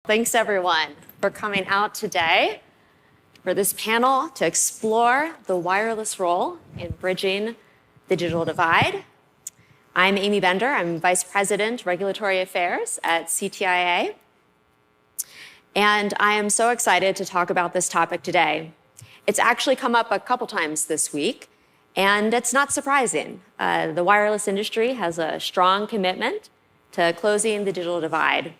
Thanks, everyone, for coming out today for this panel to explore the wireless role in bridging the digital divide. I'm Amy Bender. I'm Vice President, Regulatory Affairs at CTIA. And I am so excited to talk about this topic today. It's actually come up a couple times this week, and it's not surprising. The wireless industry has a strong commitment to closing the digital divide.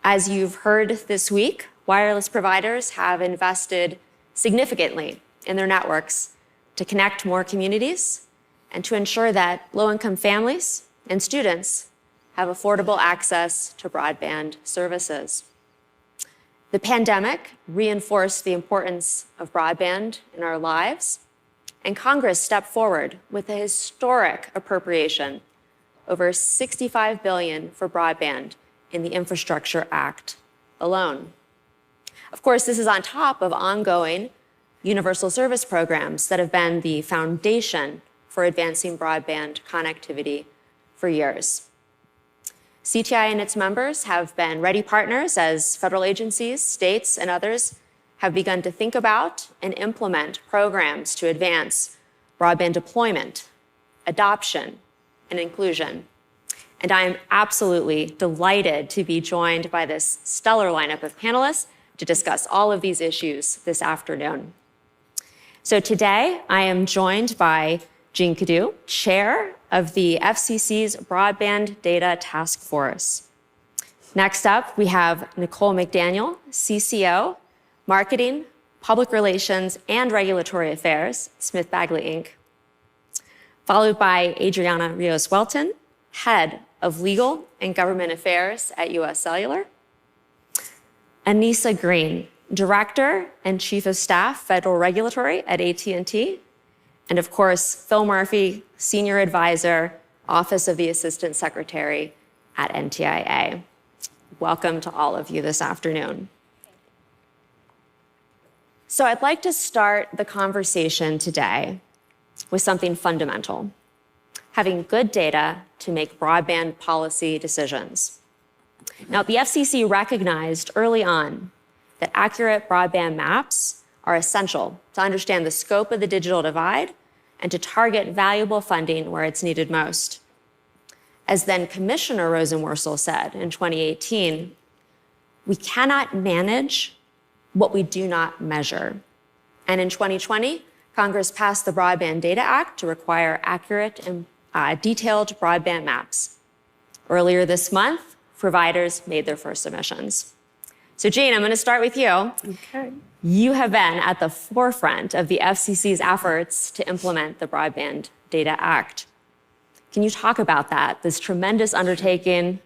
As you've heard this week, wireless providers have invested significantly in their networks to connect more communities and to ensure that low-income families and students have affordable access to broadband services. The pandemic reinforced the importance of broadband in our lives, and Congress stepped forward with a historic appropriation, over $65 billion for broadband in the Infrastructure Act alone. Of course, this is on top of ongoing universal service programs that have been the foundation for advancing broadband connectivity for years. CTIA and its members have been ready partners as federal agencies, states, and others have begun to think about and implement programs to advance broadband deployment, adoption, and inclusion. And I am absolutely delighted to be joined by this stellar lineup of panelists to discuss all of these issues this afternoon. So today, I am joined by Jean Kiddoo, Chair of the FCC's Broadband Data Task Force. Next up, we have Nicole McDaniel, CCO, Marketing, Public Relations, and Regulatory Affairs, Smith Bagley, Inc. Followed by Adriana Rios Welton, Head of Legal and Government Affairs at UScellular. Anisa Green, Director and Chief of Staff, Federal Regulatory at AT&T. And of course, Phil Murphy, Senior Advisor, Office of the Assistant Secretary at NTIA. Welcome to all of you this afternoon. So I'd like to start the conversation today with something fundamental: having good data to make broadband policy decisions. Now, the FCC recognized early on that accurate broadband maps are essential to understand the scope of the digital divide and to target valuable funding where it's needed most. As then Commissioner Rosenworcel said in 2018, we cannot manage what we do not measure. And in 2020, Congress passed the Broadband Data Act to require accurate and detailed broadband maps. Earlier this month, providers made their first submissions. So Jean, I'm going to start with you. Okay. You have been at the forefront of the FCC's efforts to implement the Broadband Data Act. Can you talk about that, this tremendous undertaking,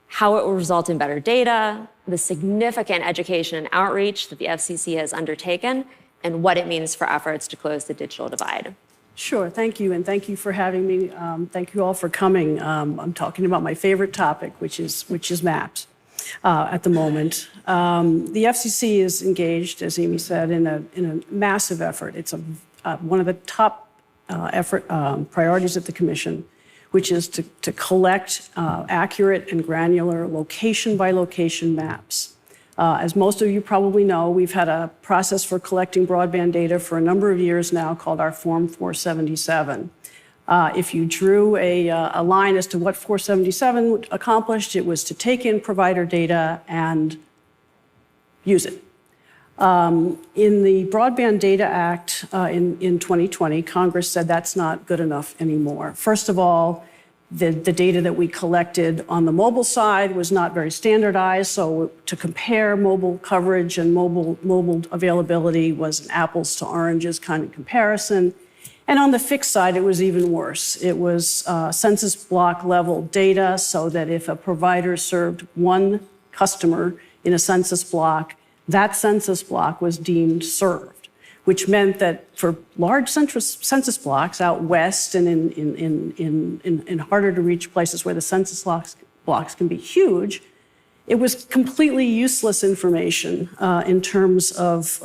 how it will result in better data, the significant education and outreach that the FCC has undertaken, and what it means for efforts to close the digital divide? Sure, thank you, and thank you for having me. Thank you all for coming. I'm talking about my favorite topic, which is maps at the moment. The FCC is engaged, as Amy said, in a massive effort. It's one of the top priorities of the Commission, which is to collect accurate and granular location-by-location maps. As most of you probably know, we've had a process for collecting broadband data for a number of years now called our Form 477. If you drew a line as to what 477 accomplished, it was to take in provider data and use it. In the Broadband Data Act in 2020, Congress said that's not good enough anymore. First of all, the data that we collected on the mobile side was not very standardized, so to compare mobile coverage and mobile availability was an apples to oranges kind of comparison. And on the fixed side, it was even worse. It was census block level data, so that if a provider served one customer in a census block, that census block was deemed served, which meant that for large census blocks out west and in harder to reach places where the census blocks can be huge, it was completely useless information in terms of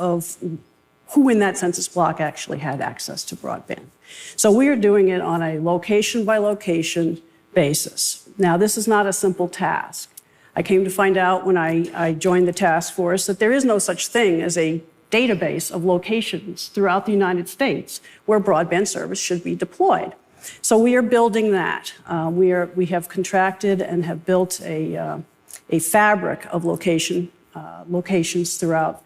who in that census block actually had access to broadband. So we are doing it on a location by location basis. Now, this is not a simple task. I came to find out when I joined the task force that there is no such thing as a database of locations throughout the United States where broadband service should be deployed. So we are building that. We have contracted and have built a fabric of locations throughout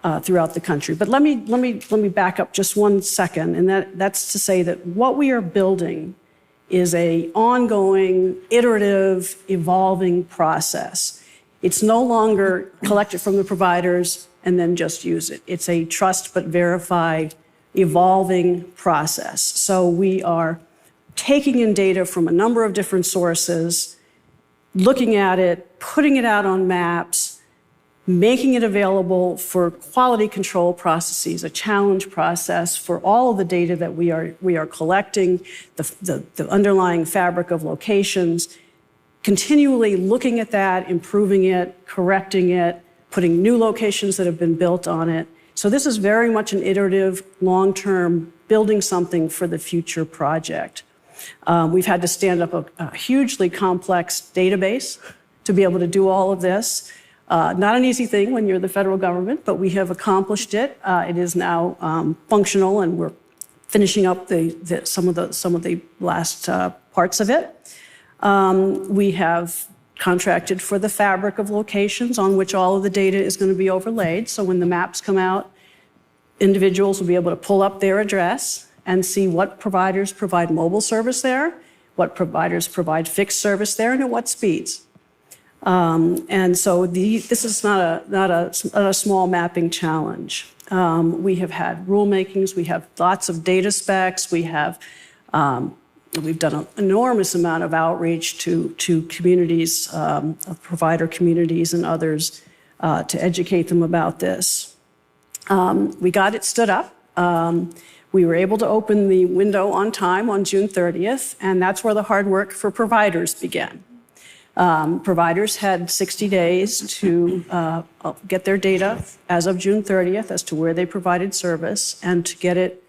the country. But let me back up just one second, and that's to say that what we are building is a ongoing, iterative, evolving process. It's no longer collect it from the providers and then just use it. It's a trust but verify, evolving process. So we are taking in data from a number of different sources, looking at it, putting it out on maps, making it available for quality control processes, a challenge process for all of the data that we are collecting, the underlying fabric of locations, continually looking at that, improving it, correcting it, putting new locations that have been built on it. So this is very much an iterative, long-term, building something for the future project. We've had to stand up a hugely complex database to be able to do all of this. Not an easy thing when you're the federal government, but we have accomplished it. It is now functional, and we're finishing up some of the last parts of it. We have contracted for the fabric of locations on which all of the data is going to be overlaid. So when the maps come out, individuals will be able to pull up their address and see what providers provide mobile service there, what providers provide fixed service there, and at what speeds. And so this is not a small mapping challenge. We have had rulemakings, we have lots of data specs, we've done an enormous amount of outreach to communities, provider communities and others, to educate them about this. We got it stood up. We were able to open the window on time on June 30th, and that's where the hard work for providers began. Providers had 60 days to get their data as of June 30th as to where they provided service and to get it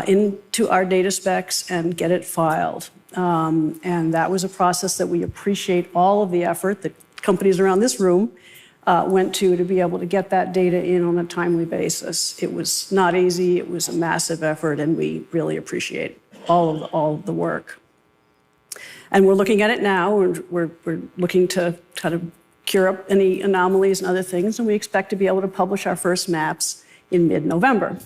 into our data specs and get it filed. And that was a process that we appreciate all of the effort that companies around this room went to be able to get that data in on a timely basis. It was not easy, it was a massive effort, and we really appreciate all of the work. And we're looking at it now, and we're looking to kind of cure up any anomalies and other things, and we expect to be able to publish our first maps in mid-November.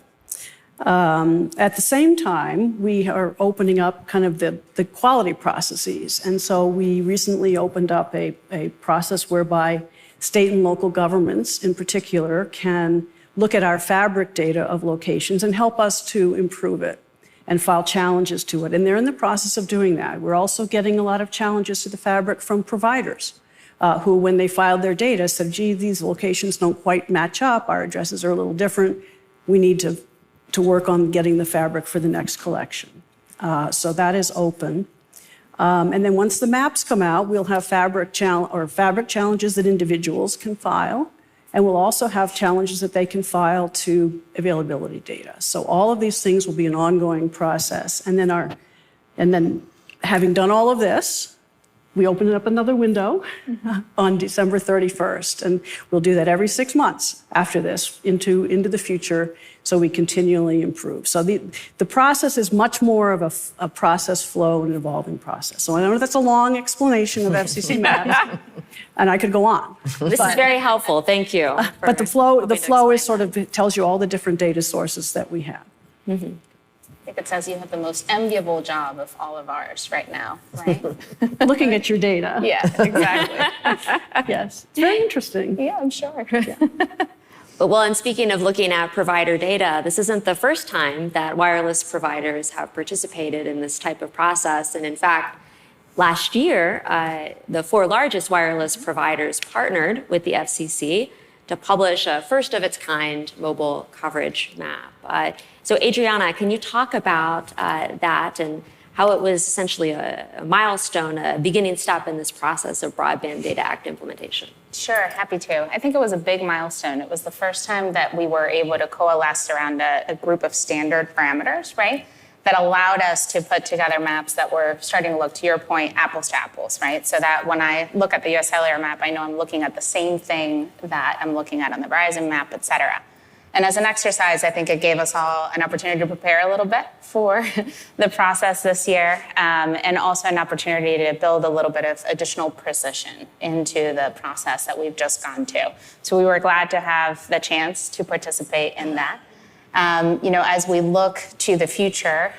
At the same time, we are opening up kind of the quality processes. And so we recently opened up a process whereby state and local governments in particular can look at our fabric data of locations and help us to improve it and file challenges to it. And they're in the process of doing that. We're also getting a lot of challenges to the fabric from providers who, when they filed their data, said, gee, these locations don't quite match up. Our addresses are a little different. We need to work on getting the fabric for the next collection. So that is open. And then once the maps come out, we'll have fabric challenges that individuals can file. And we'll also have challenges that they can file to availability data. So all of these things will be an ongoing process. And then having done all of this, we open up another window on December 31st. And we'll do that every 6 months after this into the future, so we continually improve. So the process is much more of a process flow and evolving process. So I know that's a long explanation of FCC maps, and I could go on. This is very helpful. Thank you. But the flow is sort of, it tells you all the different data sources that we have. Mm-hmm. I think it says you have the most enviable job of all of ours right now, right? Looking at your data. Yeah, exactly. Yes, it's very interesting. Yeah, I'm sure. Yeah. But well, and speaking of looking at provider data, this isn't the first time that wireless providers have participated in this type of process. And in fact, last year, the 4 largest wireless providers partnered with the FCC to publish a first-of-its-kind mobile coverage map. So Adriana, can you talk about that and how it was essentially a milestone, a beginning step in this process of Broadband Data Act implementation? Sure, happy to. I think it was a big milestone. It was the first time that we were able to coalesce around a group of standard parameters, right, that allowed us to put together maps that were starting to look, to your point, apples to apples, right? So that when I look at the UScellular map, I know I'm looking at the same thing that I'm looking at on the Verizon map, et cetera. And as an exercise, I think it gave us all an opportunity to prepare a little bit for the process this year, and also an opportunity to build a little bit of additional precision into the process that we've just gone to. So we were glad to have the chance to participate in that. As we look to the future,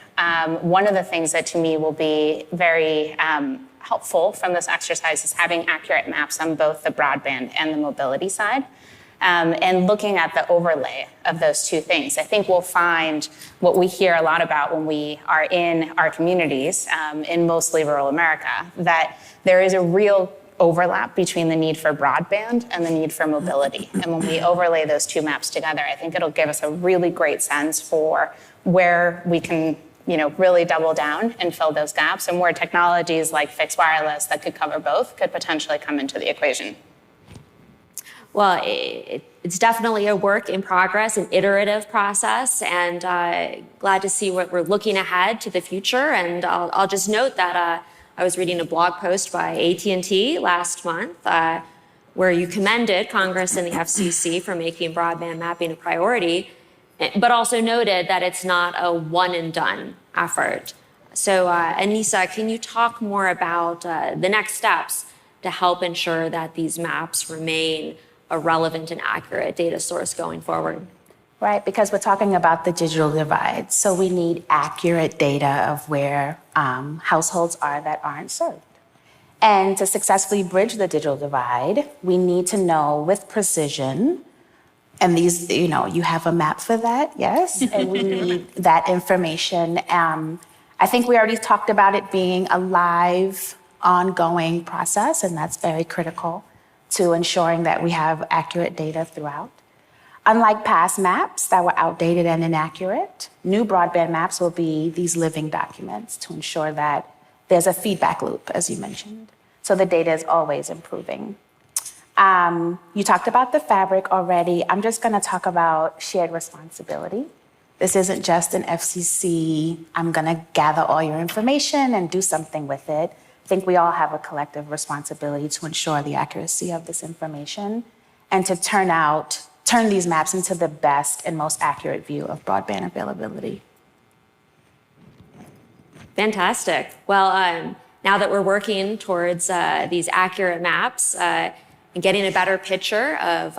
one of the things that to me will be very helpful from this exercise is having accurate maps on both the broadband and the mobility side. And looking at the overlay of those two things. I think we'll find what we hear a lot about when we are in our communities, in mostly rural America, that there is a real overlap between the need for broadband and the need for mobility. And when we overlay those two maps together, I think it'll give us a really great sense for where we can really double down and fill those gaps, and where technologies like fixed wireless that could cover both could potentially come into the equation. Well, it's definitely a work in progress, an iterative process, and glad to see what we're looking ahead to the future. And I'll just note that I was reading a blog post by AT&T last month where you commended Congress and the FCC for making broadband mapping a priority, but also noted that it's not a one and done effort. So Anisa, can you talk more about the next steps to help ensure that these maps remain a relevant and accurate data source going forward? Right, because we're talking about the digital divide. So we need accurate data of where households are that aren't served. And to successfully bridge the digital divide, we need to know with precision, and these, you have a map for that, yes? And we need that information. I think we already talked about it being a live, ongoing process, and that's very critical to ensuring that we have accurate data throughout. Unlike past maps that were outdated and inaccurate, new broadband maps will be these living documents to ensure that there's a feedback loop, as you mentioned. So the data is always improving. You talked about the fabric already. I'm just gonna talk about shared responsibility. This isn't just an FCC, I'm gonna gather all your information and do something with it. I think we all have a collective responsibility to ensure the accuracy of this information and to turn these maps into the best and most accurate view of broadband availability. Fantastic. Well, now that we're working towards these accurate maps and getting a better picture of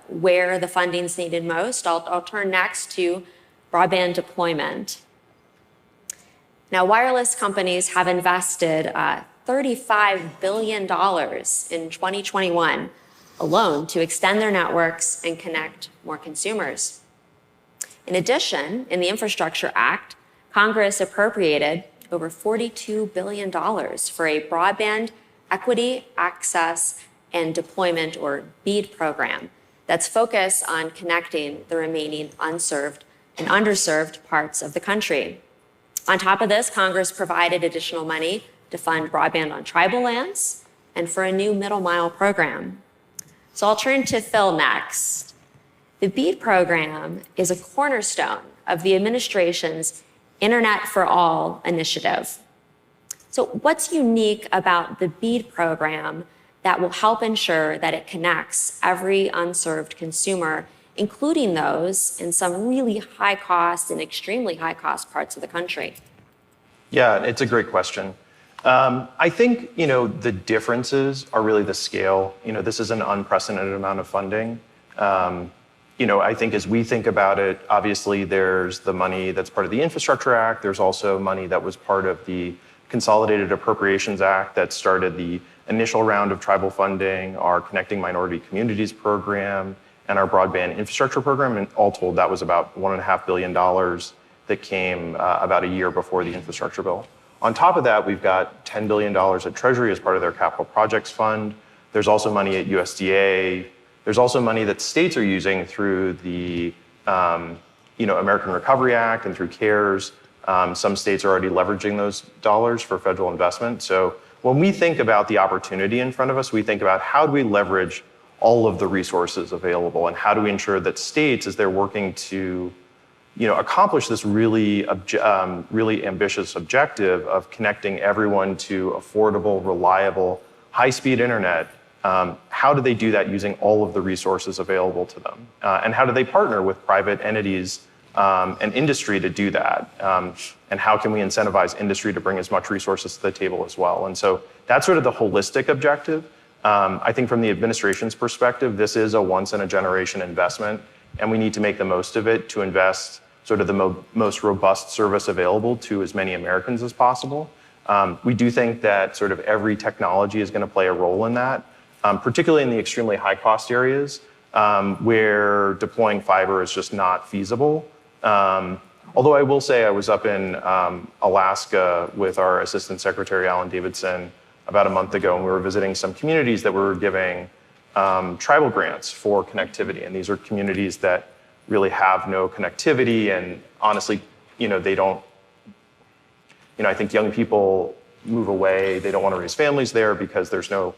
where the funding's needed most, I'll turn next to broadband deployment. Now, wireless companies have invested $35 billion in 2021 alone to extend their networks and connect more consumers. In addition, in the Infrastructure Act, Congress appropriated over $42 billion for a broadband equity, access, and deployment, or BEAD program, that's focused on connecting the remaining unserved and underserved parts of the country. On top of this, Congress provided additional money to fund broadband on tribal lands and for a new middle mile program. So I'll turn to Phil next. The BEAD program is a cornerstone of the administration's Internet for All initiative. So what's unique about the BEAD program that will help ensure that it connects every unserved consumer, including those in some really high cost and extremely high cost parts of the country? Yeah, it's a great question. I think, the differences are really the scale. This is an unprecedented amount of funding. I think as we think about it, obviously there's the money that's part of the Infrastructure Act. There's also money that was part of the Consolidated Appropriations Act that started the initial round of tribal funding, our Connecting Minority Communities program, and our Broadband Infrastructure program. And all told, that was about $1.5 billion that came about a year before the infrastructure bill. On top of that, we've got $10 billion at Treasury as part of their Capital Projects Fund. There's also money at USDA. There's also money that states are using through the American Recovery Act and through CARES. Some states are already leveraging those dollars for federal investment. So when we think about the opportunity in front of us, we think about how do we leverage all of the resources available and how do we ensure that states, as they're working to accomplish this really ambitious objective of connecting everyone to affordable, reliable, high-speed internet. How do they do that using all of the resources available to them? And how do they partner with private entities and industry to do that? And how can we incentivize industry to bring as much resources to the table as well? And so that's sort of the holistic objective. I think from the administration's perspective, this is a once-in-a-generation investment, and we need to make the most of it to invest sort of the most robust service available to as many Americans as possible. We do think that sort of every technology is going to play a role in that, particularly in the extremely high-cost areas where deploying fiber is just not feasible. Although I will say I was up in Alaska with our Assistant Secretary, Alan Davidson, about a month ago, and we were visiting some communities that were giving tribal grants for connectivity. And these are communities that really have no connectivity, and honestly, they don't, I think young people move away, they don't want to raise families there because there's no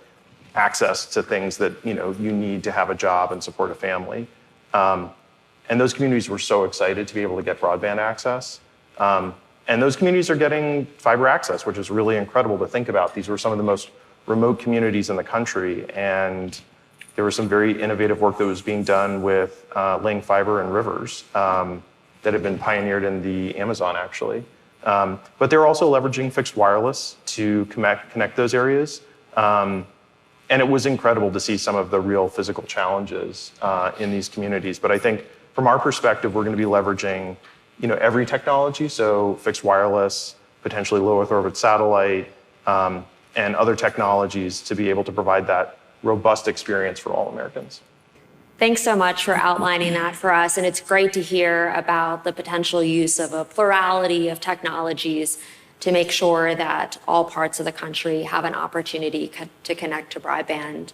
access to things that, you need to have a job and support a family. And those communities were so excited to be able to get broadband access. And those communities are getting fiber access, which is really incredible to think about. These were some of the most remote communities in the country, and there was some very innovative work that was being done with laying fiber in rivers that had been pioneered in the Amazon, actually. But they're also leveraging fixed wireless to connect those areas. And it was incredible to see some of the real physical challenges in these communities. But I think from our perspective, we're going to be leveraging every technology, so fixed wireless, potentially low Earth orbit satellite, and other technologies to be able to provide that robust experience for all Americans. Thanks so much for outlining that for us. And it's great to hear about the potential use of a plurality of technologies to make sure that all parts of the country have an opportunity to connect to broadband.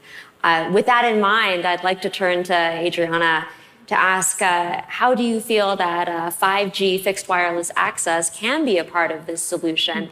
With that in mind, I'd like to turn to Adriana to ask, how do you feel that 5G fixed wireless access can be a part of this solution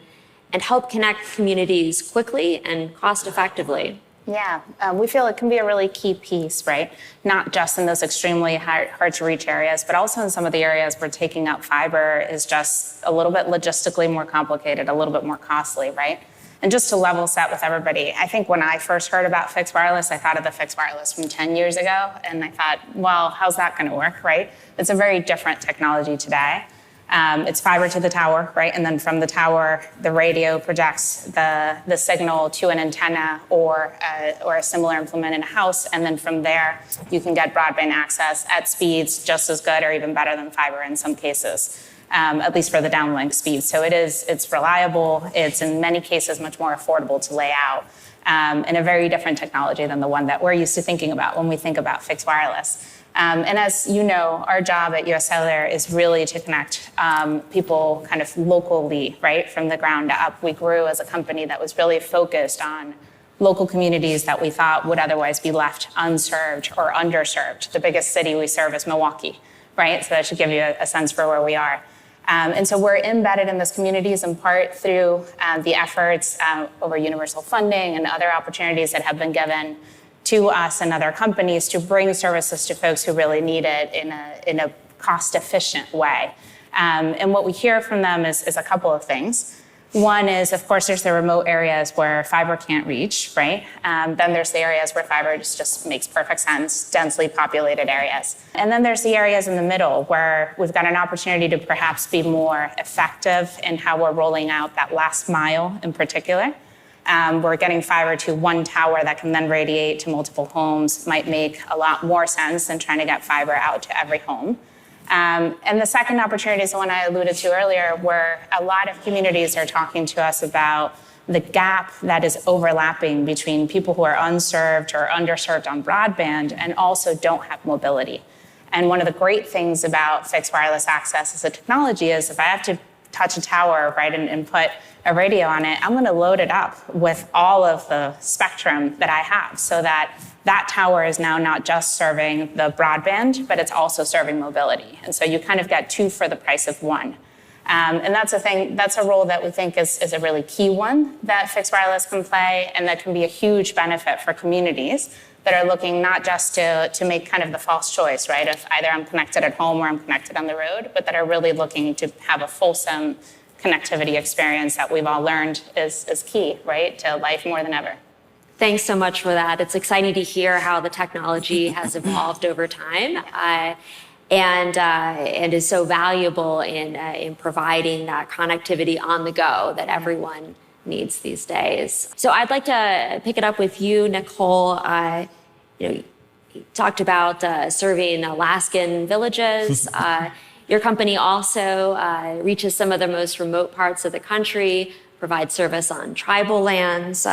and help connect communities quickly and cost effectively? Yeah, we feel it can be a really key piece, right? Not just in those extremely hard to reach areas, but also in some of the areas where taking up fiber is just a little bit logistically more complicated, a little bit more costly, right? And just to level set with everybody, I think when I first heard about fixed wireless, I thought of the fixed wireless from 10 years ago, and I thought, well, how's that going to work, right? It's a very different technology today. It's fiber to the tower, right? And then from the tower, the radio projects the signal to an antenna or a similar implement in a house. And then from there, you can get broadband access at speeds just as good or even better than fiber in some cases, at least for the downlink speed. So it's reliable. It's in many cases much more affordable to lay out, and a very different technology than the one that we're used to thinking about when we think about fixed wireless. And as you know, our job at UScellular is really to connect people kind of locally, right, from the ground up. We grew as a company that was really focused on local communities that we thought would otherwise be left unserved or underserved. The biggest city we serve is Milwaukee, right? So that should give you a sense for where we are. And so we're embedded in those communities in part through the efforts over universal funding and other opportunities that have been given to us and other companies to bring services to folks who really need it in a cost-efficient way. And what we hear from them is a couple of things. One is, of course, there's the remote areas where fiber can't reach, right? Then there's the areas where fiber just makes perfect sense, densely populated areas. And then there's the areas in the middle where we've got an opportunity to perhaps be more effective in how we're rolling out that last mile in particular. We're getting fiber to one tower that can then radiate to multiple homes might make a lot more sense than trying to get fiber out to every home. And the second opportunity is the one I alluded to earlier, where a lot of communities are talking to us about the gap that is overlapping between people who are unserved or underserved on broadband and also don't have mobility. And one of the great things about fixed wireless access as a technology is if I have to touch a tower, right, and put a radio on it, I'm going to load it up with all of the spectrum that I have so that that tower is now not just serving the broadband, but it's also serving mobility. And so you kind of get two for the price of one. And that's a role that we think is a really key one that fixed wireless can play and that can be a huge benefit for communities that are looking not just to make kind of the false choice, right, of either I'm connected at home or I'm connected on the road, but that are really looking to have a fulsome connectivity experience that we've all learned is key, right, to life more than ever. Thanks so much for that. It's exciting to hear how the technology has evolved over time and is so valuable in providing that connectivity on the go that everyone needs these days. So I'd like to pick it up with you, Nicole. You talked about serving Alaskan villages. Your company also reaches some of the most remote parts of the country, provides service on tribal lands,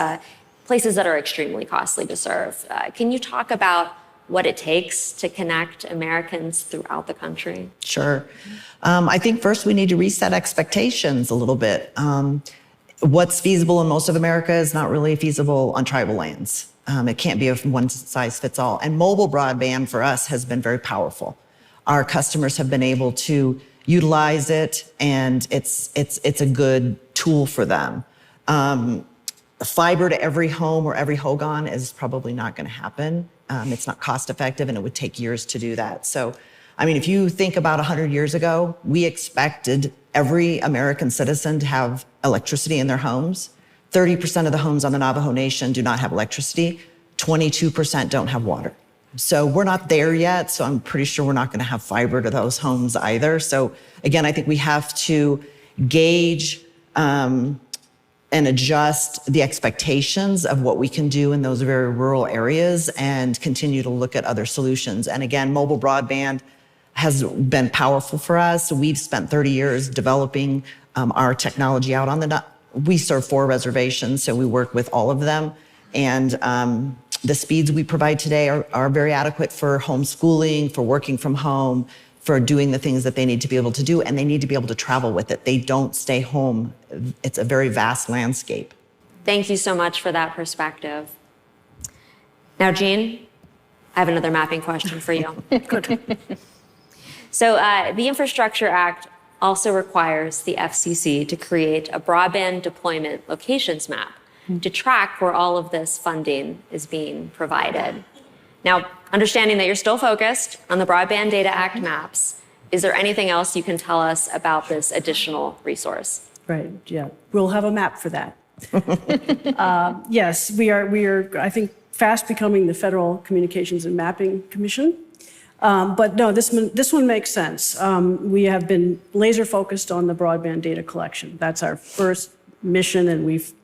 places that are extremely costly to serve. Can you talk about what it takes to connect Americans throughout the country? Sure. I think first we need to reset expectations a little bit. What's feasible in most of America is not really feasible on tribal lands. It can't be a one size fits all. And mobile broadband for us has been very powerful. Our customers have been able to utilize it, and it's a good tool for them. Fiber to every home or every hogan is probably not going to happen. It's not cost effective, and it would take years to do that. So, I mean, if you think about 100 years ago, we expected every American citizen to have electricity in their homes. 30% of the homes on the Navajo Nation do not have electricity. 22% don't have water. So we're not there yet. So I'm pretty sure we're not going to have fiber to those homes either. So again, I think we have to gauge and adjust the expectations of what we can do in those very rural areas and continue to look at other solutions. And again, mobile broadband has been powerful for us. We've spent 30 years developing our technology out on we serve 4 reservations, so we work with all of them. And the speeds we provide today are very adequate for homeschooling, for working from home, for doing the things that they need to be able to do, and they need to be able to travel with it. They don't stay home. It's a very vast landscape. Thank you so much for that perspective. Now, Jean, I have another mapping question for you. Good. So the Infrastructure Act also requires the FCC to create a broadband deployment locations map to track where all of this funding is being provided. Now, understanding that you're still focused on the Broadband Data Act maps, is there anything else you can tell us about this additional resource? Right, yeah. We'll have a map for that. Yes, we are, I think, fast becoming the Federal Communications and Mapping Commission. But no, this one makes sense. We have been laser focused on the broadband data collection. That's our first mission, and we've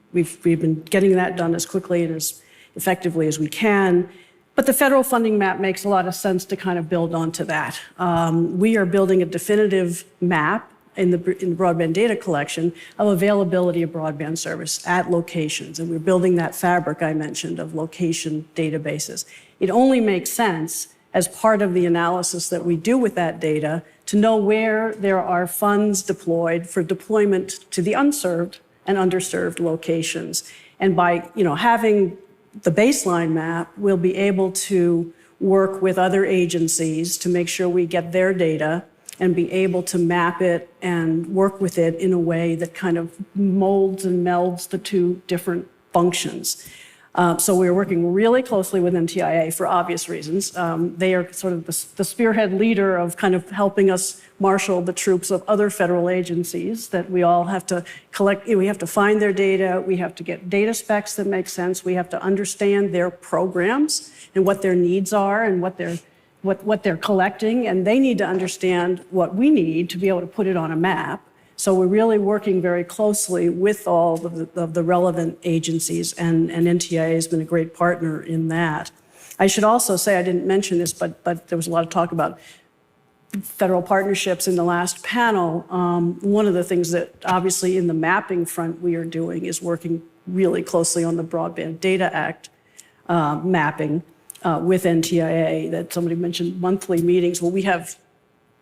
been getting that done as quickly and as effectively as we can. But the federal funding map makes a lot of sense to kind of build onto that. We are building a definitive map in the broadband data collection of availability of broadband service at locations. And we're building that fabric I mentioned of location databases. It only makes sense as part of the analysis that we do with that data to know where there are funds deployed for deployment to the unserved and underserved locations. And by having the baseline map, we'll be able to work with other agencies to make sure we get their data and be able to map it and work with it in a way that kind of molds and melds the two different functions. So we're working really closely with NTIA for obvious reasons. They are sort of the spearhead leader of kind of helping us marshal the troops of other federal agencies that we all have to collect. We have to find their data. We have to get data specs that make sense. We have to understand their programs and what their needs are and what they're collecting. And they need to understand what we need to be able to put it on a map. So we're really working very closely with all of the relevant agencies, and NTIA has been a great partner in that. I should also say, I didn't mention this, but there was a lot of talk about federal partnerships in the last panel. One of the things that obviously in the mapping front we are doing is working really closely on the Broadband Data Act mapping with NTIA, that somebody mentioned monthly meetings. Well, we have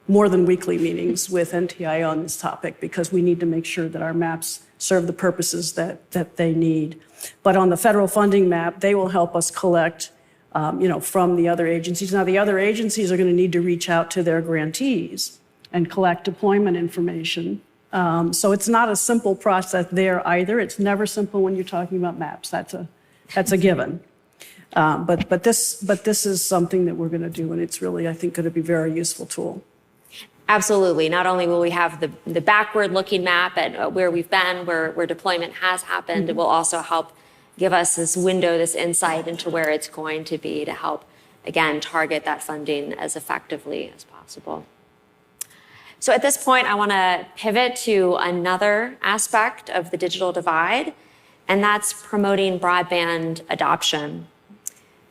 more than weekly meetings with NTIA on this topic because we need to make sure that our maps serve the purposes that they need. But on the federal funding map, they will help us collect from the other agencies. Now, the other agencies are going to need to reach out to their grantees and collect deployment information. So it's not a simple process there either. It's never simple when you're talking about maps. That's a given. But this is something that we're going to do, and it's really, I think, going to be a very useful tool. Absolutely. Not only will we have the backward-looking map at where we've been, where deployment has happened, it will also help give us this window, this insight into where it's going to be to help, again, target that funding as effectively as possible. So at this point, I want to pivot to another aspect of the digital divide, and that's promoting broadband adoption.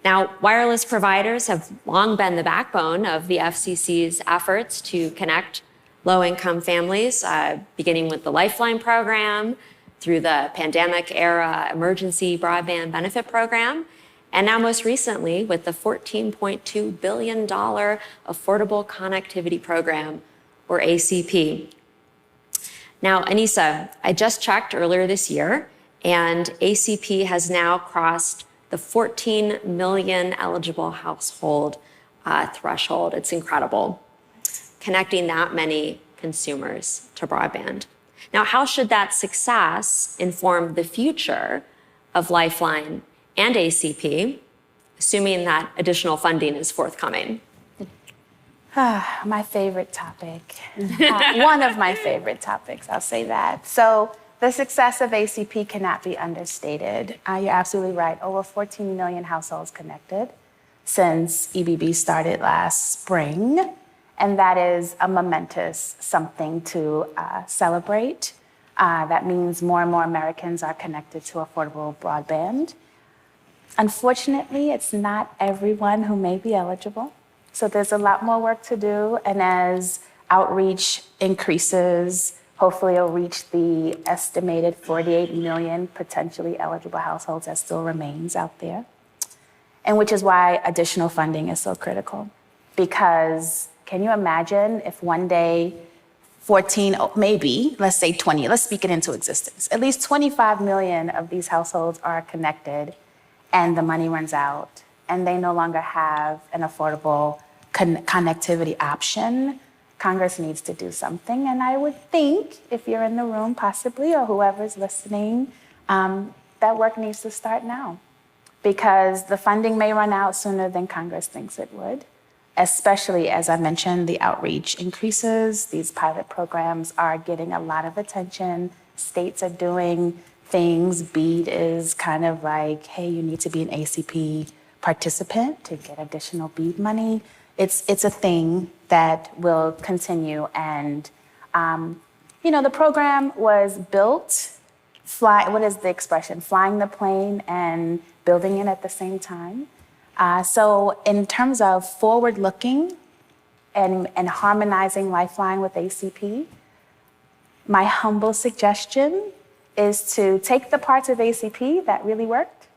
Now, wireless providers have long been the backbone of the FCC's efforts to connect low-income families, beginning with the Lifeline program, through the pandemic-era emergency broadband benefit program, and now most recently with the $14.2 billion Affordable Connectivity Program, or ACP. Now, Anisa, I just checked earlier this year, and ACP has now crossed the 14 million eligible household threshold. It's incredible, connecting that many consumers to broadband. Now, how should that success inform the future of Lifeline and ACP, assuming that additional funding is forthcoming? My favorite topic. One of my favorite topics, I'll say that. So the success of ACP cannot be understated. You're absolutely right. Over 14 million households connected since EBB started last spring. And that is a momentous something to celebrate. That means more and more Americans are connected to affordable broadband. Unfortunately, it's not everyone who may be eligible. So there's a lot more work to do. And as outreach increases, hopefully it'll reach the estimated 48 million potentially eligible households that still remains out there. And which is why additional funding is so critical. Because can you imagine if one day 14, maybe, let's say 20, let's speak it into existence. At least 25 million of these households are connected and the money runs out and they no longer have an affordable connectivity option. Congress needs to do something. And I would think, if you're in the room possibly, or whoever's listening, that work needs to start now. Because the funding may run out sooner than Congress thinks it would, especially, as I mentioned, the outreach increases. These pilot programs are getting a lot of attention. States are doing things. BEAD is kind of like, hey, you need to be an ACP participant to get additional BEAD money. It's a thing that will continue. And, the program was built, what is the expression? Flying the plane and building it at the same time. So in terms of forward-looking and harmonizing Lifeline with ACP, my humble suggestion is to take the parts of ACP that really worked,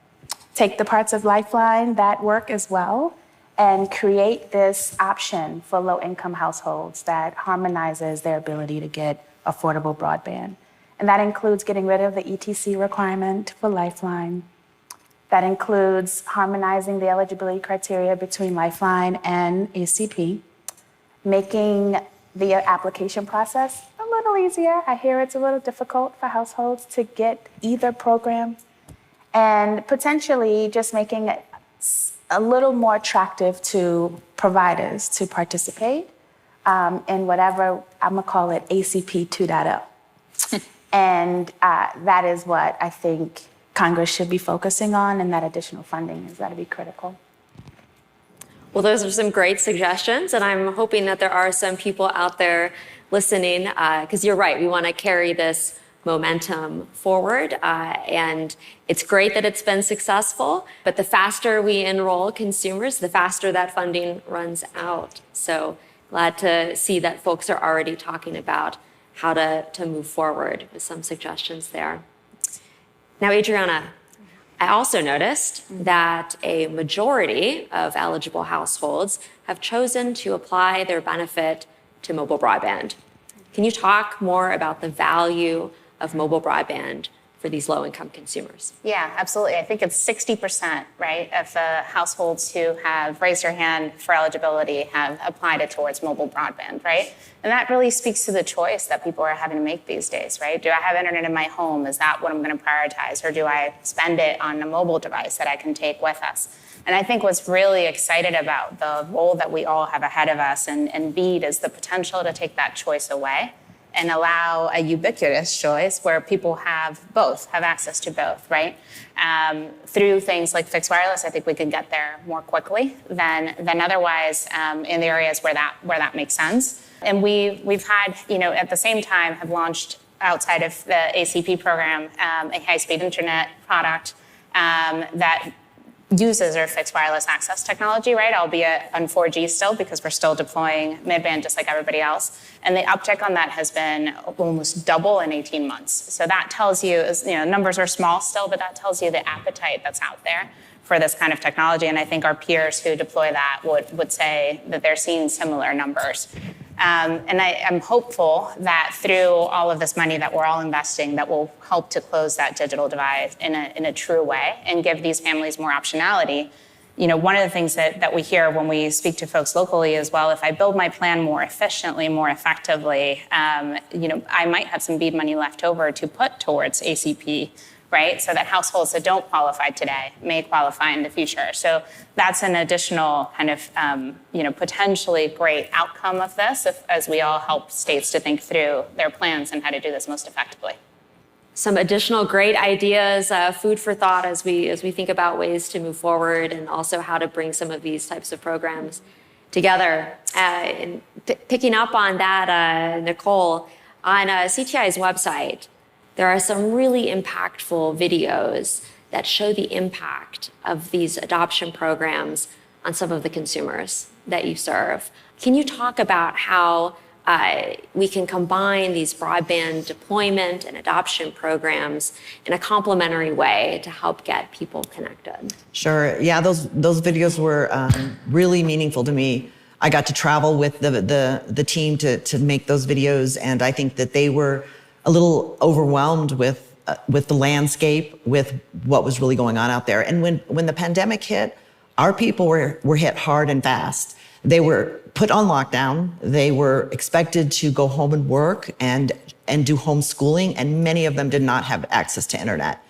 take the parts of Lifeline that work as well, and create this option for low-income households that harmonizes their ability to get affordable broadband. And that includes getting rid of the ETC requirement for Lifeline. That includes harmonizing the eligibility criteria between Lifeline and ACP, making the application process a little easier. I hear it's a little difficult for households to get either program, and potentially just making it a little more attractive to providers to participate in whatever, I'm gonna call it ACP 2.0. And that is what I think Congress should be focusing on, and that additional funding is gotta be critical. Well, those are some great suggestions, and I'm hoping that there are some people out there listening, because you're right, we want to carry this momentum forward, and it's great that it's been successful, but the faster we enroll consumers, the faster that funding runs out. So glad to see that folks are already talking about how to move forward with some suggestions there. Now, Adriana, I also noticed that a majority of eligible households have chosen to apply their benefit to mobile broadband. Can you talk more about the value of mobile broadband for these low-income consumers? Yeah, absolutely. I think it's 60%, right, of the households who have raised their hand for eligibility have applied it towards mobile broadband, right? And that really speaks to the choice that people are having to make these days, right? Do I have internet in my home? Is that what I'm going to prioritize? Or do I spend it on a mobile device that I can take with us? And I think what's really excited about the role that we all have ahead of us and BEAD is the potential to take that choice away and allow a ubiquitous choice where people have access to both, right? Through things like fixed wireless, I think we can get there more quickly than otherwise in the areas where that makes sense. And we've had, at the same time, have launched outside of the ACP program a high-speed internet product that uses our fixed wireless access technology, right? Albeit on 4G still, because we're still deploying mid-band just like everybody else. And the uptick on that has been almost double in 18 months. So that tells you, numbers are small still, but that tells you the appetite that's out there for this kind of technology. And I think our peers who deploy that would say that they're seeing similar numbers. And I'm hopeful that through all of this money that we're all investing, that will help to close that digital divide in a true way and give these families more optionality. One of the things that we hear when we speak to folks locally is, well, if I build my plan more efficiently, more effectively, I might have some BEAD money left over to put towards ACP, right? So that households that don't qualify today may qualify in the future. So that's an additional kind of, potentially great outcome of this as we all help states to think through their plans and how to do this most effectively. Some additional great ideas, food for thought as we think about ways to move forward and also how to bring some of these types of programs together. And picking up on that, Nicole, on CTIA's website, there are some really impactful videos that show the impact of these adoption programs on some of the consumers that you serve. Can you talk about how we can combine these broadband deployment and adoption programs in a complementary way to help get people connected? Sure. Yeah, those videos were really meaningful to me. I got to travel with the team to make those videos, and I think that they were a little overwhelmed with the landscape, with what was really going on out there. And when the pandemic hit, our people were hit hard and fast. They were put on lockdown. They were expected to go home and work and do homeschooling, and many of them did not have access to internet.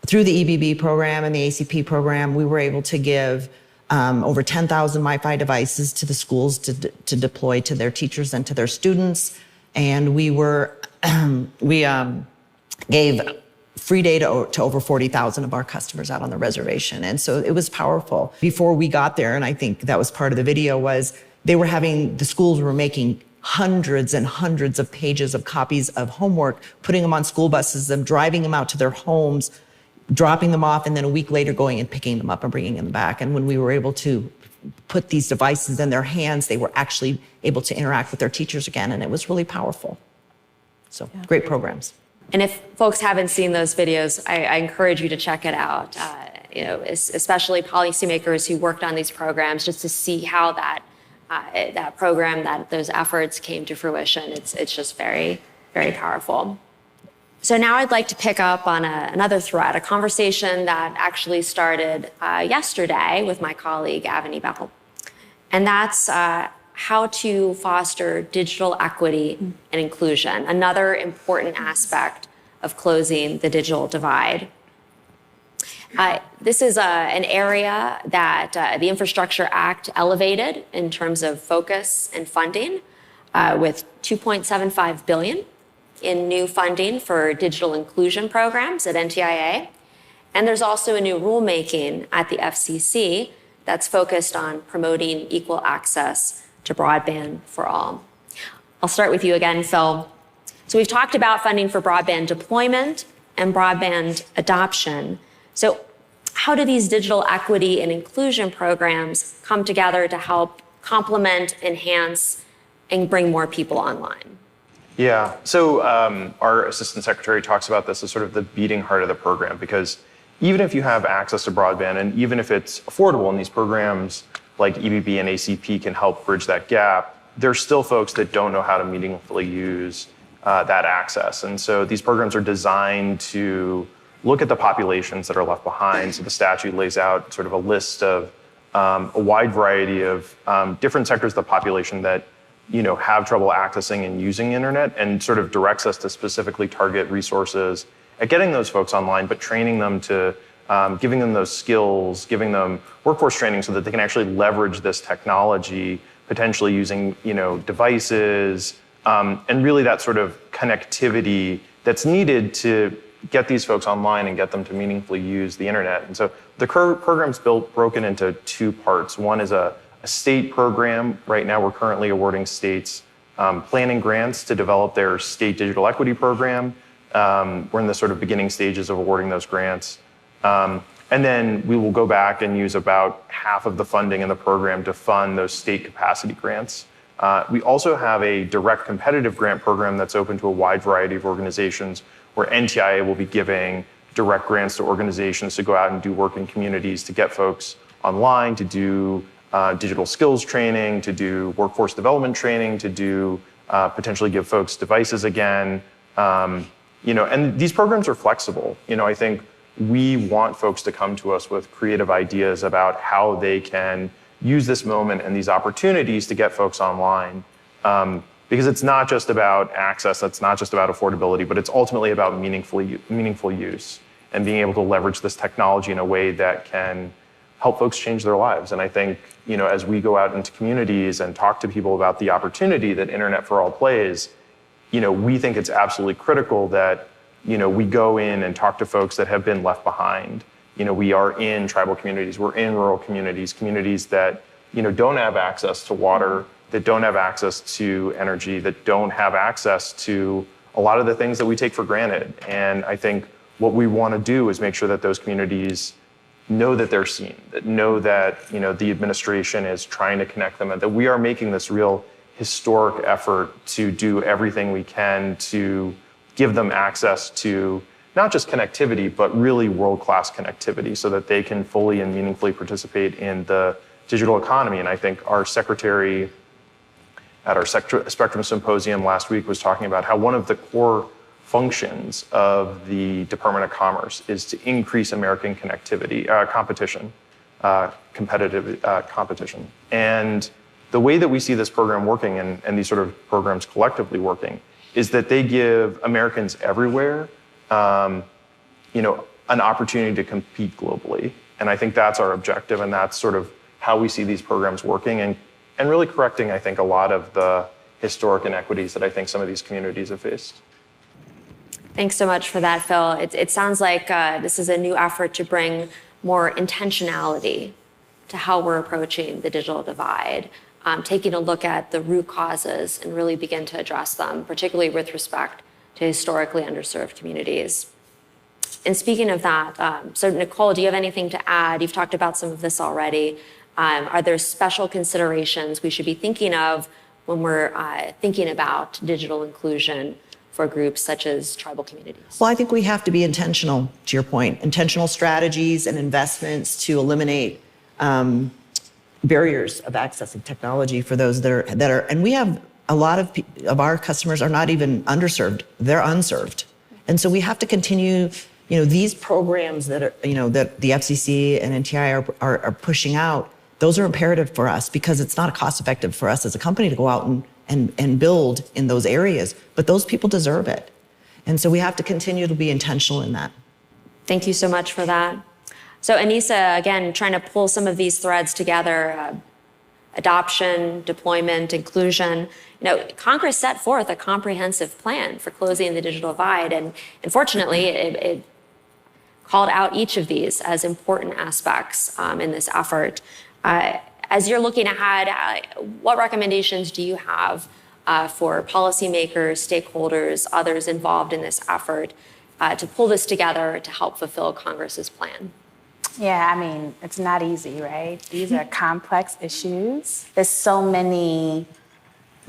Through the EBB program and the ACP program, we were able to give over 10,000 Wi-Fi devices to the schools to deploy to their teachers and to their students. And we gave free data to over 40,000 of our customers out on the reservation. And so it was powerful. Before we got there, and I think that was part of the video, was the schools were making hundreds and hundreds of pages of copies of homework, putting them on school buses, them driving them out to their homes, dropping them off, and then a week later going and picking them up and bringing them back. And when we were able to put these devices in their hands, they were actually able to interact with their teachers again, and it was really powerful. So great programs. And if folks haven't seen those videos, I encourage you to check it out. Especially policymakers who worked on these programs, just to see how that program, those efforts came to fruition. It's just very, very powerful. So now I'd like to pick up on another thread, a conversation that actually started yesterday with my colleague Avani Bell, and that's how to foster digital equity and inclusion, another important aspect of closing the digital divide. This is an area that the Infrastructure Act elevated in terms of focus and funding, with $2.75 billion in new funding for digital inclusion programs at NTIA. And there's also a new rulemaking at the FCC that's focused on promoting equal access to broadband for all. I'll start with you again, Phil. So we've talked about funding for broadband deployment and broadband adoption. So how do these digital equity and inclusion programs come together to help complement, enhance, and bring more people online? Yeah, so our Assistant Secretary talks about this as sort of the beating heart of the program, because even if you have access to broadband and even if it's affordable, and these programs like EBB and ACP can help bridge that gap, there's still folks that don't know how to meaningfully use that access. And so these programs are designed to look at the populations that are left behind. So the statute lays out sort of a list of a wide variety of different sectors of the population that have trouble accessing and using internet, and sort of directs us to specifically target resources at getting those folks online, but training them to giving them those skills, giving them workforce training so that they can actually leverage this technology, potentially using devices, and really that sort of connectivity that's needed to get these folks online and get them to meaningfully use the internet. And so the program's broken into two parts. One is a state program. Right now, we're currently awarding states planning grants to develop their state digital equity program. We're in the sort of beginning stages of awarding those grants. And then we will go back and use about half of the funding in the program to fund those state capacity grants. We also have a direct competitive grant program that's open to a wide variety of organizations where NTIA will be giving direct grants to organizations to go out and do work in communities to get folks online, to do digital skills training, to do workforce development training, to do potentially give folks devices again. And these programs are flexible. I think we want folks to come to us with creative ideas about how they can use this moment and these opportunities to get folks online. Because it's not just about access, it's not just about affordability, but it's ultimately about meaningful use and being able to leverage this technology in a way that can help folks change their lives. And I think, as we go out into communities and talk to people about the opportunity that Internet for All plays, we think it's absolutely critical that, we go in and talk to folks that have been left behind. We are in tribal communities, we're in rural communities that, don't have access to water, that don't have access to energy, that don't have access to a lot of the things that we take for granted. And I think what we want to do is make sure that those communities know that they're seen, that know that, the administration is trying to connect them, and that we are making this real historic effort to do everything we can to give them access to not just connectivity, but really world-class connectivity so that they can fully and meaningfully participate in the digital economy. And I think our secretary at our Spectrum Symposium last week was talking about how one of the core functions of the Department of Commerce is to increase American connectivity, competitive competition. And the way that we see this program working and these sort of programs collectively working is that they give Americans everywhere, an opportunity to compete globally. And I think that's our objective, and that's sort of how we see these programs working and really correcting, I think, a lot of the historic inequities that I think some of these communities have faced. Thanks so much for that, Phil. It sounds like this is a new effort to bring more intentionality to how we're approaching the digital divide, taking a look at the root causes and really begin to address them, particularly with respect to historically underserved communities. And speaking of that, so Nicole, do you have anything to add? You've talked about some of this already. Are there special considerations we should be thinking of when we're thinking about digital inclusion for groups such as tribal communities? Well, I think we have to be intentional, to your point, intentional strategies and investments to eliminate barriers of accessing technology for those that are, and we have a lot of our customers are not even underserved, they're unserved. And so we have to continue, these programs that are, that the FCC and NTIA are pushing out. Those are imperative for us because it's not cost effective for us as a company to go out and build in those areas, but those people deserve it. And so we have to continue to be intentional in that. Thank you so much for that. So Anisa, again, trying to pull some of these threads together, adoption, deployment, inclusion. Congress set forth a comprehensive plan for closing the digital divide, and unfortunately, it called out each of these as important aspects in this effort. As you're looking ahead, what recommendations do you have for policymakers, stakeholders, others involved in this effort to pull this together to help fulfill Congress's plan? Yeah, it's not easy, right? These are complex issues. There's so many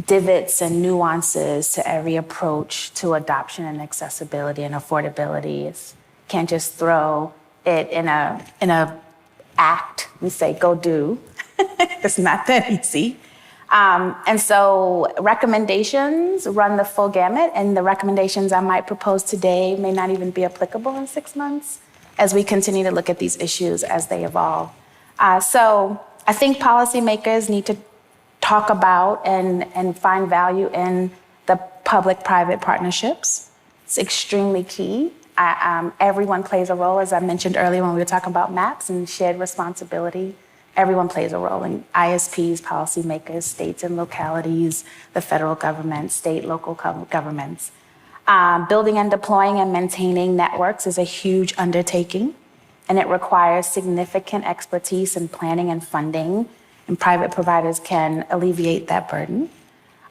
divots and nuances to every approach to adoption and accessibility and affordability. Can't just throw it in a act and say, go do. It's not that easy. And so recommendations run the full gamut, and the recommendations I might propose today may not even be applicable in 6 months as we continue to look at these issues as they evolve. So I think policymakers need to talk about and find value in the public-private partnerships. It's extremely key Everyone plays a role, as I mentioned earlier when we were talking about maps and shared responsibility. Everyone plays a role in ISPs, policymakers, states and localities, the federal government, state, local governments. Building and deploying and maintaining networks is a huge undertaking, and it requires significant expertise in planning and funding, and private providers can alleviate that burden.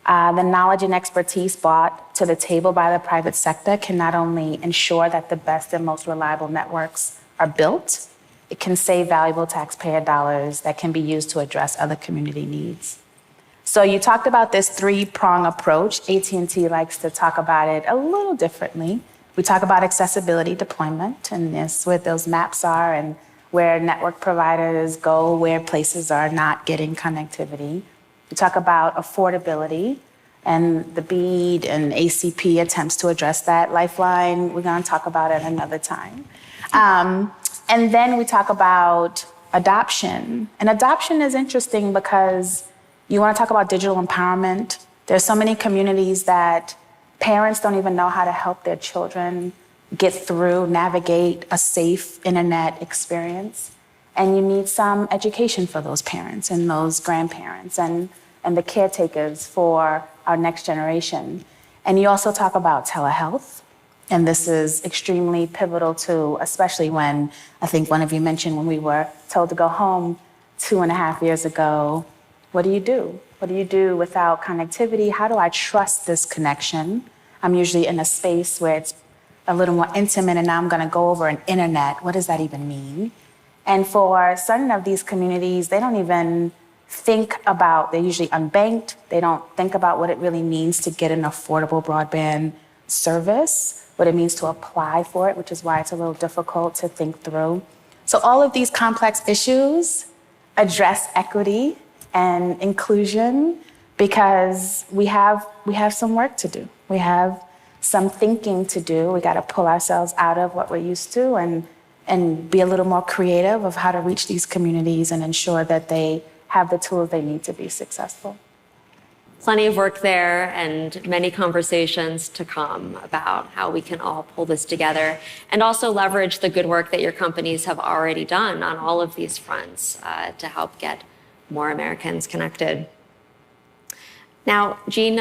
The knowledge and expertise brought to the table by the private sector can not only ensure that the best and most reliable networks are built, it can save valuable taxpayer dollars that can be used to address other community needs. So you talked about this three-prong approach. AT&T likes to talk about it a little differently. We talk about accessibility deployment, and that's where those maps are and where network providers go, where places are not getting connectivity. We talk about affordability, and the BEAD and ACP attempts to address that. Lifeline, we're going to talk about it another time. And then we talk about adoption. And adoption is interesting because you want to talk about digital empowerment. There's so many communities that parents don't even know how to help their children get through, navigate a safe internet experience. And you need some education for those parents and those grandparents and the caretakers for our next generation. And you also talk about telehealth. And this is extremely pivotal too, especially when I think one of you mentioned when we were told to go home 2.5 years ago. What do you do? What do you do without connectivity? How do I trust this connection? I'm usually in a space where it's a little more intimate, and now I'm going to go over an internet. What does that even mean? And for certain of these communities, they don't even think about, they're usually unbanked. They don't think about what it really means to get an affordable broadband service, what it means to apply for it, which is why it's a little difficult to think through. So all of these complex issues address equity and inclusion because we have some work to do. We have some thinking to do. We got to pull ourselves out of what we're used to and be a little more creative of how to reach these communities and ensure that they have the tools they need to be successful. Plenty of work there and many conversations to come about how we can all pull this together and also leverage the good work that your companies have already done on all of these fronts to help get more Americans connected. Now, Jean,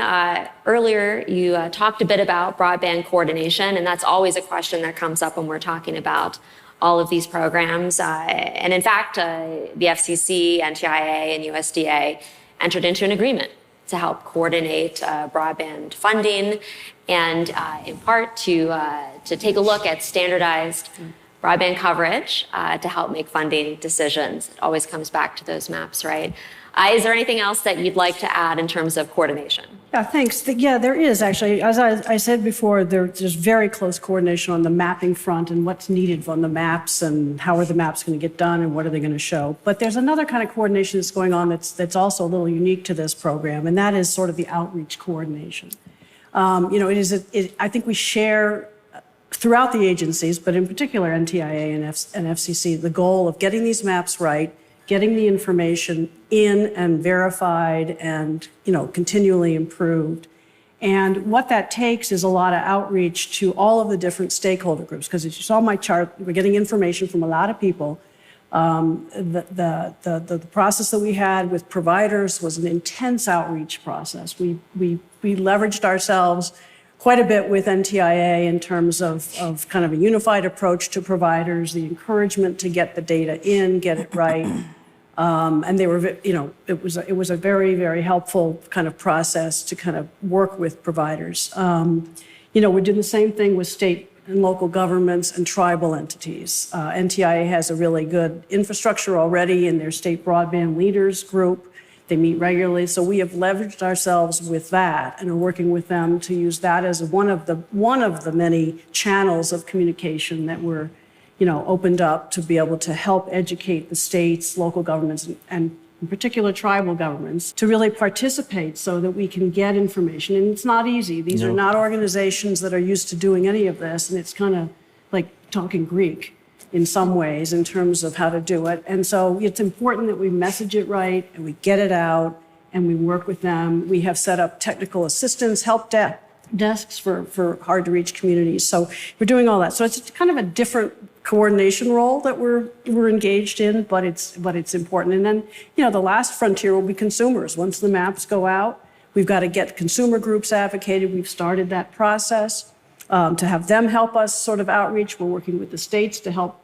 earlier you talked a bit about broadband coordination, and that's always a question that comes up when we're talking about all of these programs. And in fact, the FCC, NTIA, and USDA entered into an agreement to help coordinate broadband funding and in part to take a look at standardized broadband coverage to help make funding decisions. It always comes back to those maps, right? Is there anything else that you'd like to add in terms of coordination? Yeah, thanks. Yeah, there is actually. As I said before, there's very close coordination on the mapping front and what's needed on the maps and how are the maps going to get done and what are they going to show. But there's another kind of coordination that's going on that's also a little unique to this program, and that is sort of the outreach coordination. I think we share throughout the agencies, but in particular NTIA and FCC, the goal of getting these maps right, getting the information in and verified and continually improved. And what that takes is a lot of outreach to all of the different stakeholder groups, because as you saw my chart, we're getting information from a lot of people. The process that we had with providers was an intense outreach process. We leveraged ourselves quite a bit with NTIA in terms of kind of a unified approach to providers, the encouragement to get the data in, get it right. And they were, it was a very, very helpful kind of process to kind of work with providers. We did the same thing with state and local governments and tribal entities. NTIA has a really good infrastructure already in their state broadband leaders group. They meet regularly, so we have leveraged ourselves with that and are working with them to use that as one of the many channels of communication that were opened up to be able to help educate the states, local governments, and in particular tribal governments to really participate so that we can get information. And it's not easy. These are not organizations that are used to doing any of this, and it's kind of like talking Greek in some ways in terms of how to do it. And so it's important that we message it right and we get it out and we work with them. We have set up technical assistance, help desks for hard to reach communities. So we're doing all that. So it's kind of a different coordination role that we're engaged in, but it's important. And then, the last frontier will be consumers. Once the maps go out, we've got to get consumer groups advocated. We've started that process to have them help us sort of outreach. We're working with the states to help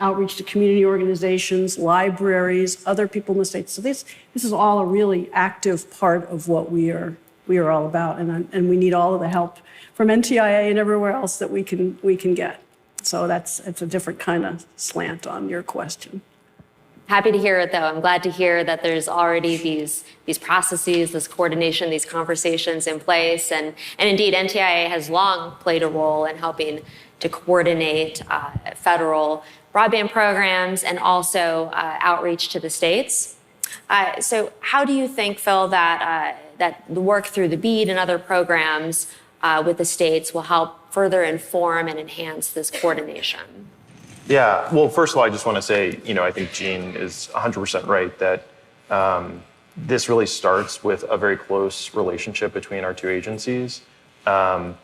outreach to community organizations, libraries, other people in the states. So this is all a really active part of what we are all about, and we need all of the help from NTIA and everywhere else that we can get. So it's a different kind of slant on your question. Happy to hear it, though. I'm glad to hear that there's already these processes, this coordination, these conversations in place. And indeed, NTIA has long played a role in helping to coordinate federal broadband programs and also outreach to the states. So how do you think, Phil, that the work through the BEAD and other programs with the states will help further inform and enhance this coordination? Yeah, well, first of all, I just want to say, I think Jean is 100% right that this really starts with a very close relationship between our two agencies. I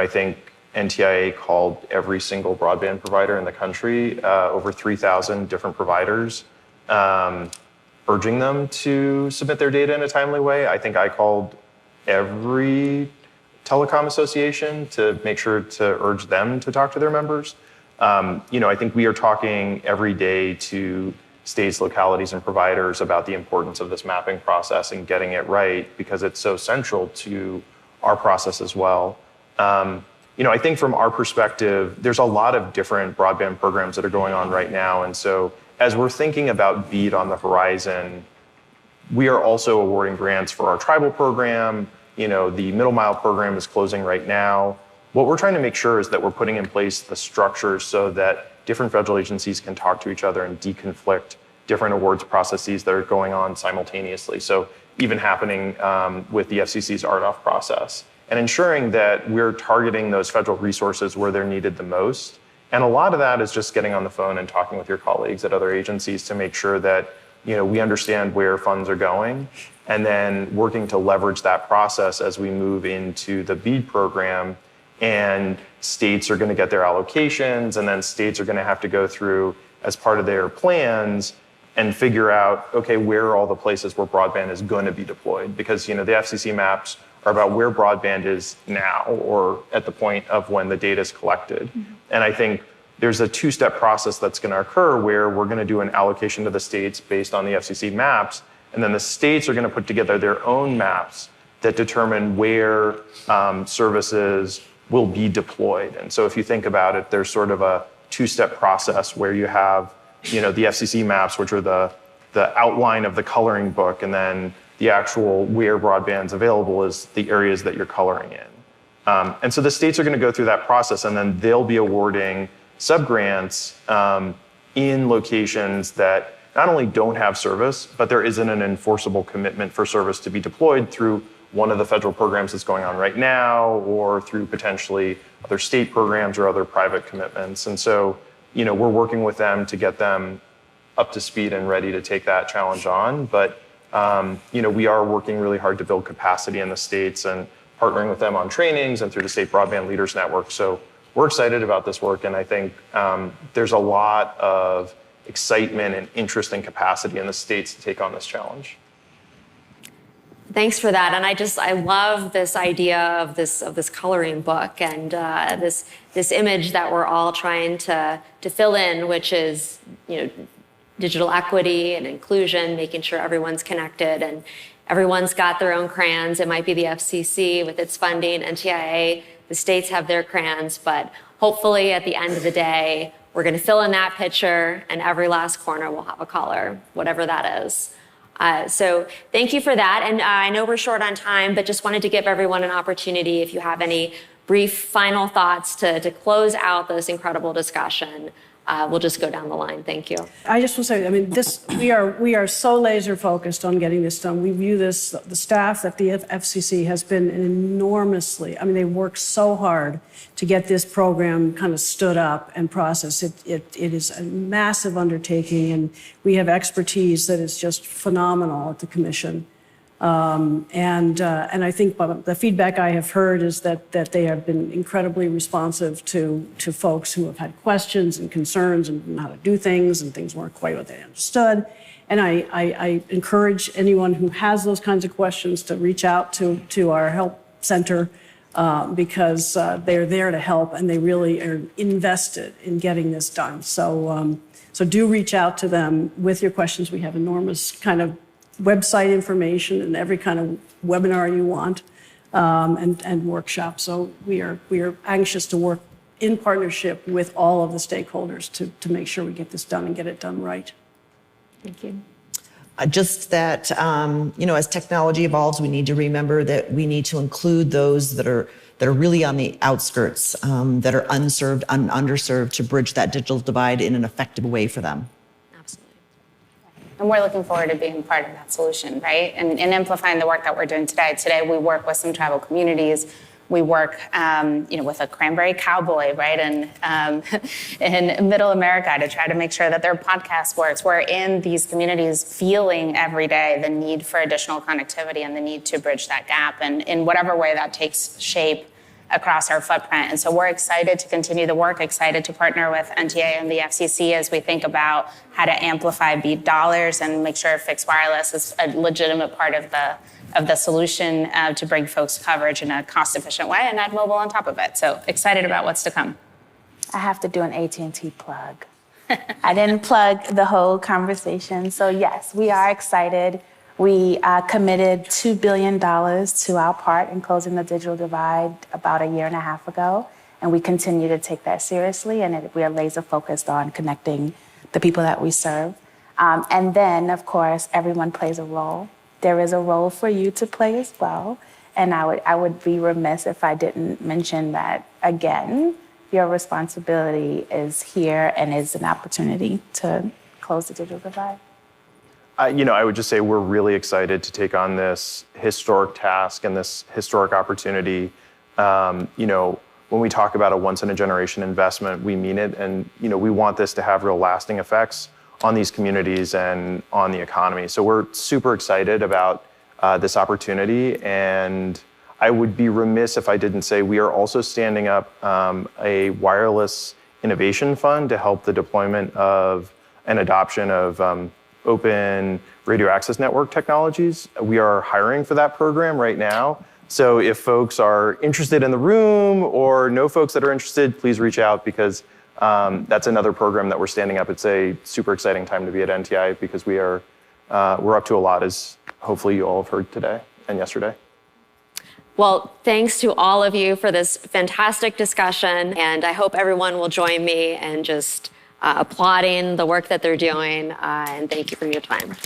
think NTIA called every single broadband provider in the country, over 3,000 different providers, urging them to submit their data in a timely way. I think I called every telecom association to make sure to urge them to talk to their members. I think we are talking every day to states, localities, and providers about the importance of this mapping process and getting it right because it's so central to our process as well. I think from our perspective, there's a lot of different broadband programs that are going on right now. And so as we're thinking about BEAD on the horizon, we are also awarding grants for our tribal program. The Middle Mile program is closing right now. What we're trying to make sure is that we're putting in place the structure so that different federal agencies can talk to each other and deconflict different awards processes that are going on simultaneously. So even happening with the FCC's RDOF process and ensuring that we're targeting those federal resources where they're needed the most. And a lot of that is just getting on the phone and talking with your colleagues at other agencies to make sure that we understand where funds are going and then working to leverage that process as we move into the BEAD program. And states are going to get their allocations, and then states are going to have to go through as part of their plans and figure out, okay, where are all the places where broadband is going to be deployed? Because the FCC maps are about where broadband is now or at the point of when the data is collected. Mm-hmm. And I think there's a two-step process that's going to occur where we're going to do an allocation to the states based on the FCC maps, and then the states are going to put together their own maps that determine where services will be deployed. And so if you think about it, there's sort of a two-step process where you have, the FCC maps, which are the outline of the coloring book, and then the actual where broadband's available is the areas that you're coloring in. And so the states are going to go through that process, and then they'll be awarding subgrants in locations that not only don't have service, but there isn't an enforceable commitment for service to be deployed through one of the federal programs that's going on right now, or through potentially other state programs or other private commitments. And so, we're working with them to get them up to speed and ready to take that challenge on. But, we are working really hard to build capacity in the states and partnering with them on trainings and through the State Broadband Leaders Network. So we're excited about this work. And I think there's a lot of excitement and interest and capacity in the states to take on this challenge. Thanks for that. And I love this idea of this coloring book and this image that we're all trying to fill in, which is, digital equity and inclusion, making sure everyone's connected and everyone's got their own crayons. It might be the FCC with its funding, NTIA, the states have their crayons, but hopefully at the end of the day, we're going to fill in that picture and every last corner will have a color, whatever that is. So thank you for that. And I know we're short on time, but just wanted to give everyone an opportunity, if you have any brief final thoughts to close out this incredible discussion. We'll just go down the line. Thank you. I just want to say, we are so laser focused on getting this done. We view this, the staff at the FCC has been enormously, they work so hard to get this program kind of stood up and processed. It is a massive undertaking, and we have expertise that is just phenomenal at the commission. And I think the feedback I have heard is that they have been incredibly responsive to folks who have had questions and concerns and how to do things, and things weren't quite what they understood. And I encourage anyone who has those kinds of questions to reach out to our help center, because they're there to help, and they really are invested in getting this done. So do reach out to them with your questions. We have enormous kind of website information and every kind of webinar you want, and workshop. So we are anxious to work in partnership with all of the stakeholders to make sure we get this done and get it done right. Thank you. Just that, as technology evolves, we need to remember that we need to include those that are really on the outskirts, that are unserved, underserved, to bridge that digital divide in an effective way for them. Absolutely. And we're looking forward to being part of that solution, right? And amplifying the work that we're doing today. Today, we work with some tribal communities. We work, with a cranberry cowboy, right, in Middle America to try to make sure that their podcast works. We're in these communities feeling every day the need for additional connectivity and the need to bridge that gap, and in whatever way that takes shape across our footprint. And so we're excited to continue the work, excited to partner with NTIA and the FCC as we think about how to amplify BEAD dollars and make sure fixed wireless is a legitimate part of the solution to bring folks coverage in a cost-efficient way and add mobile on top of it. So excited about what's to come. I have to do an AT&T plug. I didn't plug the whole conversation. So yes, we are excited. We committed $2 billion to our part in closing the digital divide about a year and a half ago. And we continue to take that seriously. And we are laser focused on connecting the people that we serve. And then, of course, everyone plays a role. There is a role for you to play as well. And I would be remiss if I didn't mention that, again, your responsibility is here and is an opportunity to close the digital divide. I would just say we're really excited to take on this historic task and this historic opportunity. When we talk about a once-in-a-generation investment, we mean it. And, we want this to have real lasting effects on these communities and on the economy. So we're super excited about this opportunity. And I would be remiss if I didn't say we are also standing up a wireless innovation fund to help the deployment of and adoption of open radio access network technologies. We are hiring for that program right now. So if folks are interested in the room or know folks that are interested, please reach out, because that's another program that we're standing up. It's a super exciting time to be at NTI because we're up to a lot, as hopefully you all have heard today and yesterday. Well, thanks to all of you for this fantastic discussion, and I hope everyone will join me in just applauding the work that they're doing, and thank you for your time.